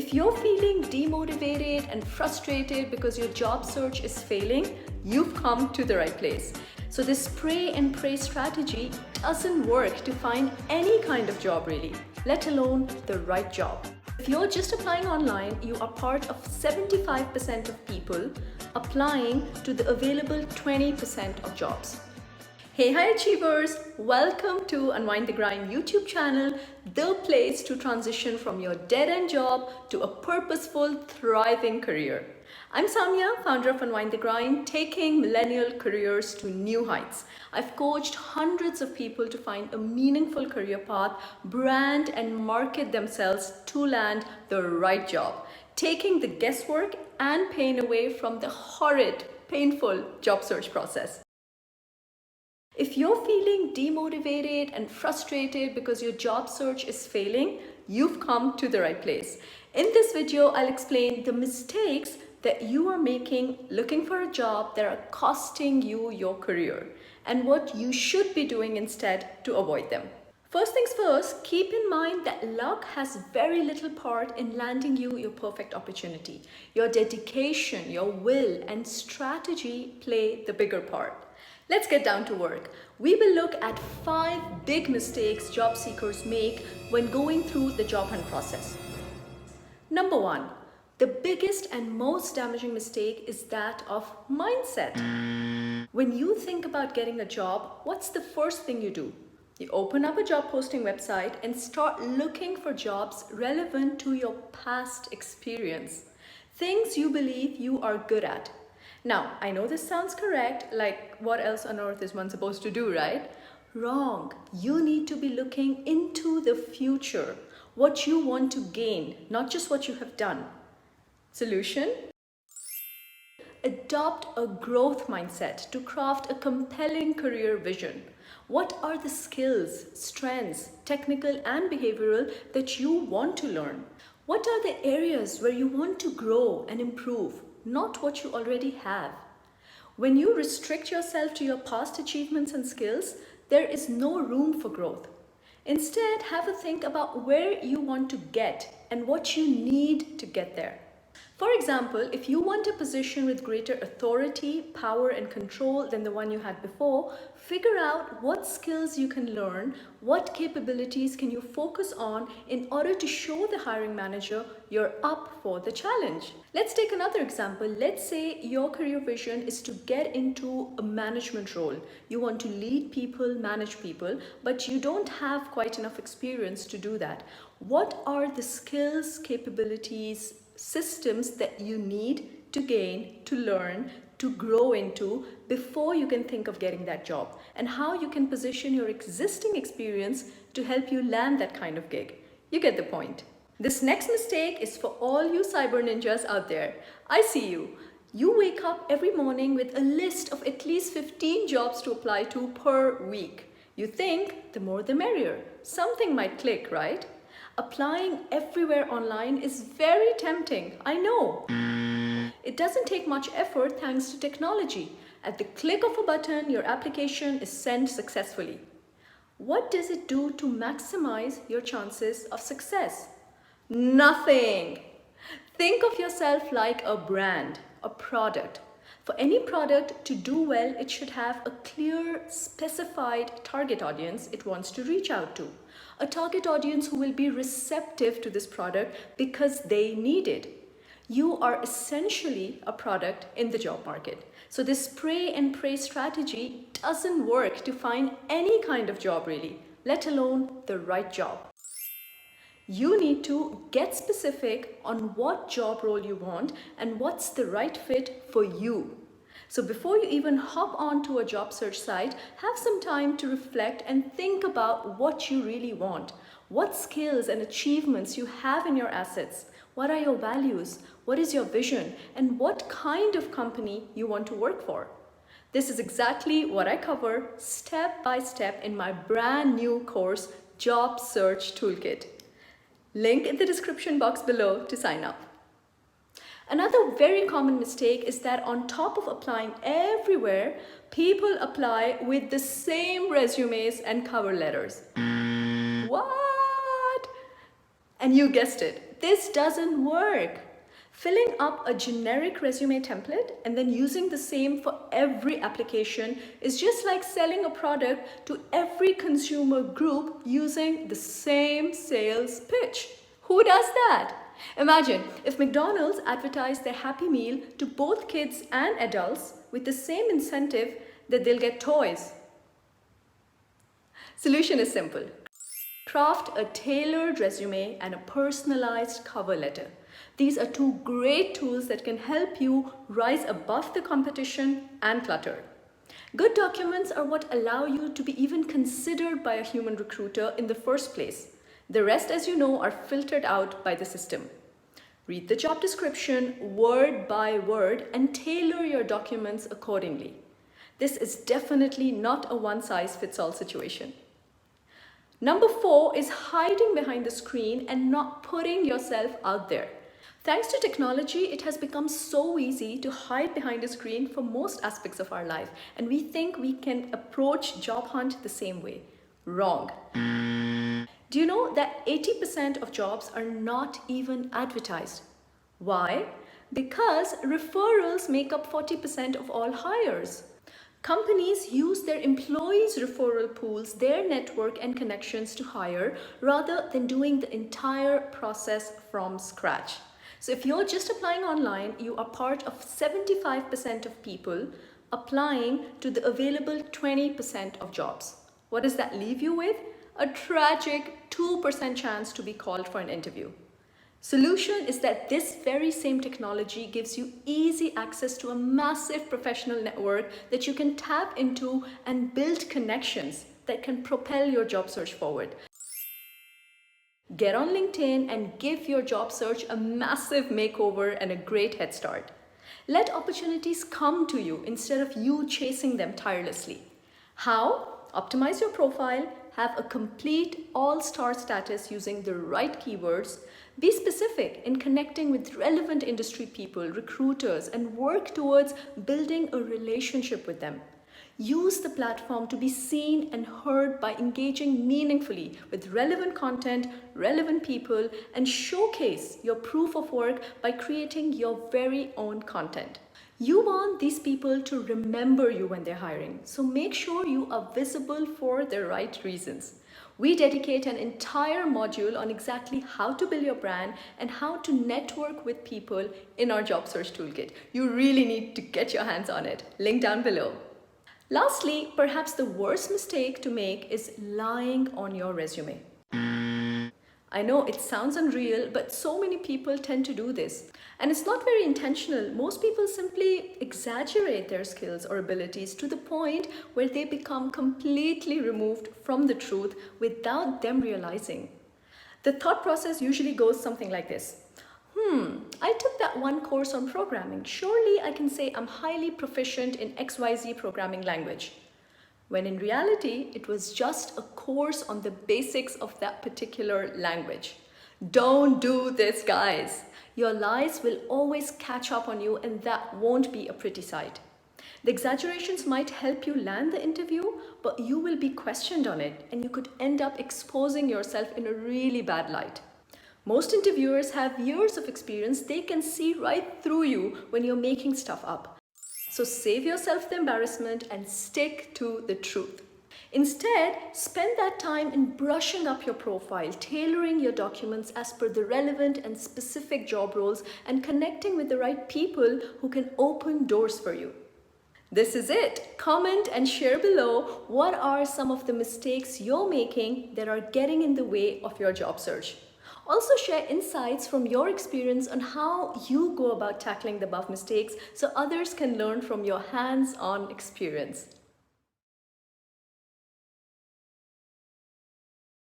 If you're feeling demotivated and frustrated because your job search is failing, you've come to the right place. So this spray and pray strategy doesn't work to find any kind of job really, let alone the right job. If you're just applying online, you are part of 75% of people applying to the available 20% of jobs. Hey, hi achievers! Welcome to Unwind the Grind YouTube channel, the place to transition from your dead-end job to a purposeful, thriving career. I'm Samya, founder of Unwind the Grind, taking millennial careers to new heights. I've coached hundreds of people to find a meaningful career path, brand and market themselves to land the right job, taking the guesswork and pain away from the horrid, painful job search process. If you're feeling demotivated and frustrated because your job search is failing, you've come to the right place. In this video, I'll explain the mistakes that you are making looking for a job that are costing you your career and what you should be doing instead to avoid them. First things first, keep in mind that luck has very little part in landing you your perfect opportunity. Your dedication, your will, and strategy play the bigger part. Let's get down to work. We will look at 5 big mistakes job seekers make when going through the job hunt process. Number 1, the biggest and most damaging mistake is that of mindset. When you think about getting a job, what's the first thing you do? You open up a job posting website and start looking for jobs relevant to your past experience. Things you believe you are good at. Now, I know this sounds correct, like what else on earth is one supposed to do, right? Wrong. You need to be looking into the future, what you want to gain, not just what you have done. Solution? Adopt a growth mindset to craft a compelling career vision. What are the skills, strengths, technical and behavioral that you want to learn? What are the areas where you want to grow and improve? Not what you already have. When you restrict yourself to your past achievements and skills, there is no room for growth. Instead, have a think about where you want to get and what you need to get there. For example, if you want a position with greater authority, power, and control than the one you had before, figure out what skills you can learn, what capabilities can you focus on in order to show the hiring manager you're up for the challenge. Let's take another example. Let's say your career vision is to get into a management role. You want to lead people, manage people, but you don't have quite enough experience to do that. What are the skills, capabilities, systems that you need to gain, to learn, to grow into before you can think of getting that job, and how you can position your existing experience to help you land that kind of gig. You get the point. This next mistake is for all you cyber ninjas out there. I see you. You wake up every morning with a list of at least 15 jobs to apply to per week. You think the more the merrier. Something might click, right? Applying everywhere online is very tempting, I know. It doesn't take much effort thanks to technology. At the click of a button, your application is sent successfully. What does it do to maximize your chances of success? Nothing. Think of yourself like a brand, a product. For any product to do well, it should have a clear, specified target audience it wants to reach out to. A target audience who will be receptive to this product because they need it. You are essentially a product in the job market. So this spray and pray strategy doesn't work to find any kind of job really, let alone the right job. You need to get specific on what job role you want and what's the right fit for you. So before you even hop onto a job search site, have some time to reflect and think about what you really want. What skills and achievements you have in your assets. What are your values? What is your vision? And what kind of company you want to work for? This is exactly what I cover step by step in my brand new course, Job Search Toolkit. Link in the description box below to sign up. Another very common mistake is that on top of applying everywhere, people apply with the same resumes and cover letters. What? And you guessed it, But this doesn't work. Filling up a generic resume template and then using the same for every application is just like selling a product to every consumer group using the same sales pitch. Who does that? Imagine if McDonald's advertised their Happy Meal to both kids and adults with the same incentive that they'll get toys. Solution is simple. Craft a tailored resume and a personalized cover letter. These are two great tools that can help you rise above the competition and clutter. Good documents are what allow you to be even considered by a human recruiter in the first place. The rest, as you know, are filtered out by the system. Read the job description word by word and tailor your documents accordingly. This is definitely not a one-size-fits-all situation. Number 4 is hiding behind the screen and not putting yourself out there. Thanks to technology, it has become so easy to hide behind a screen for most aspects of our life, and we think we can approach job hunt the same way. Wrong. Do you know that 80% of jobs are not even advertised? Why? Because referrals make up 40% of all hires. Companies use their employees' referral pools, their network and connections to hire rather than doing the entire process from scratch. So if you're just applying online, you are part of 75% of people applying to the available 20% of jobs. What does that leave you with? A tragic 2% chance to be called for an interview. Solution is that this very same technology gives you easy access to a massive professional network that you can tap into and build connections that can propel your job search forward. Get on LinkedIn and give your job search a massive makeover and a great head start. Let opportunities come to you instead of you chasing them tirelessly. How? Optimize your profile, have a complete all-star status using the right keywords, be specific in connecting with relevant industry people, recruiters, and work towards building a relationship with them. Use the platform to be seen and heard by engaging meaningfully with relevant content, relevant people, and showcase your proof of work by creating your very own content. You want these people to remember you when they're hiring, so make sure you are visible for the right reasons. We dedicate an entire module on exactly how to build your brand and how to network with people in our job search toolkit. You really need to get your hands on it. Link down below. Lastly, perhaps the worst mistake to make is lying on your resume. I know it sounds unreal, but so many people tend to do this. And it's not very intentional. Most people simply exaggerate their skills or abilities to the point where they become completely removed from the truth without them realizing. The thought process usually goes something like this. I took that one course on programming. Surely I can say I'm highly proficient in XYZ programming language. When in reality, it was just a course on the basics of that particular language. Don't do this, guys. Your lies will always catch up on you, and that won't be a pretty sight. The exaggerations might help you land the interview, but you will be questioned on it, and you could end up exposing yourself in a really bad light. Most interviewers have years of experience. They can see right through you when you're making stuff up. So save yourself the embarrassment and stick to the truth. Instead, spend that time in brushing up your profile, tailoring your documents as per the relevant and specific job roles, and connecting with the right people who can open doors for you. This is it. Comment and share below what are some of the mistakes you're making that are getting in the way of your job search. Also share insights from your experience on how you go about tackling the above mistakes so others can learn from your hands-on experience.